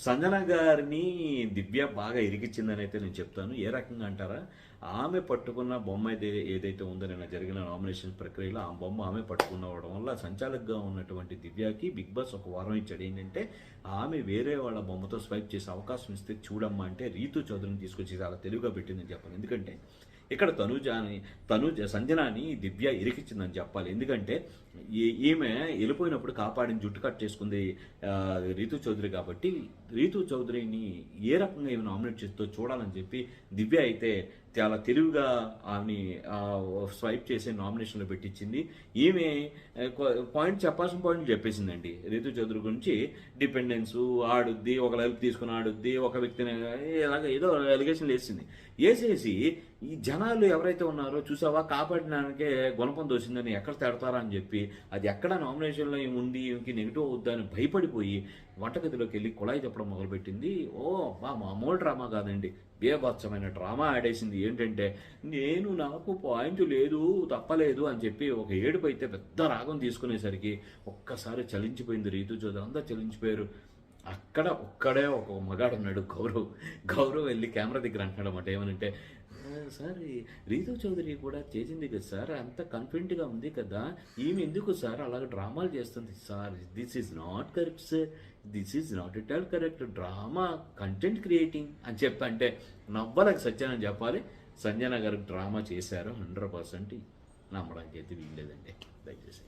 సంజన గారిని దివ్య బాగా ఇరికిచ్చిందని అయితే నేను చెప్తాను. ఏ రకంగా అంటారా? ఆమె పట్టుకున్న బొమ్మ ఏదైతే ఉందో నిన్న జరిగిన నామినేషన్ ప్రక్రియలో ఆ బొమ్మ ఆమె పట్టుకున్నవడం వల్ల సంచాలకుగా ఉన్నటువంటి దివ్యకి బిగ్ బాస్ ఒక వారం ఇచ్చాడు. ఏంటంటే ఆమె వేరే వాళ్ళ బొమ్మతో స్వైప్ చేసే అవకాశం ఇస్తే చూడమ్మా అంటే రీతు చౌదరిని తీసుకొచ్చి చాలా తెలుగుగా పెట్టిందని చెప్పాలి. ఎందుకంటే ఇక్కడ సంజనాని దివ్య ఇరికిచ్చిందని చెప్పాలి. ఎందుకంటే ఈమె వెళ్ళిపోయినప్పుడు కాపాడిన జుట్టు కట్ చేసుకుంది రీతు చౌదరి కాబట్టి రీతు చౌదరిని ఏ రకంగా ఈమె నామినేట్ చేస్తూ చూడాలని చెప్పి దివ్య అయితే చాలా తెలివిగా ఆమెని స్వైప్ చేసి నామినేషన్లో పెట్టించింది. ఈమె చెప్పాల్సిన పాయింట్ చెప్పేసిందండి రీతు చౌదరి గురించి. డిపెండెన్స్ ఆడుద్ది, ఒక లైఫ్ తీసుకుని ఆడుద్ది, ఒక వ్యక్తిని ఇలాగ ఏదో ఎలిగేషన్లు వేసేసి ఈ జనాలు ఎవరైతే ఉన్నారో చూసావా కాపాడడానికే గుణపం దోసిందని ఎక్కడ తేడతారా అని చెప్పి అది ఎక్కడ నామినేషన్లో ఉంది ఇంక నెగిటివ్ అవుద్దని భయపడిపోయి వంటగదిలోకి వెళ్ళి కుళాయి చెప్పడం మొదలుపెట్టింది. మామూలు డ్రామా కాదండి, బేభత్సమైన డ్రామా ఆడేసింది. ఏంటంటే నాకు పాయింట్ లేదు తప్పలేదు అని చెప్పి ఒక ఏడుపు అయితే పెద్ద రాగం తీసుకునేసరికి ఒక్కసారి చలించిపోయింది రీతు చౌదరి, అంతా చలించిపోయారు. ఒక్కడే ఒక మగాడు ఉన్నాడు, గౌరవ్ వెళ్ళి కెమెరా దగ్గర అంటున్నాడు అన్నమాట. ఏమనంటే, సార్ రీతు చౌదరి కూడా చేసింది కదా సార్, అంత కాన్ఫిడెంట్గా ఉంది కదా, ఈమె ఎందుకు సార్ అలాగ డ్రామాలు చేస్తుంది sir, this is not correct sir, this is not at all correct, drama content creating అని చెప్పంటే నవ్వలకు సత్యానని చెప్పాలి. సంజన గారు డ్రామా చేశారు 100%, నమ్మడానికి అయితే వీల్లేదండి దయచేసి.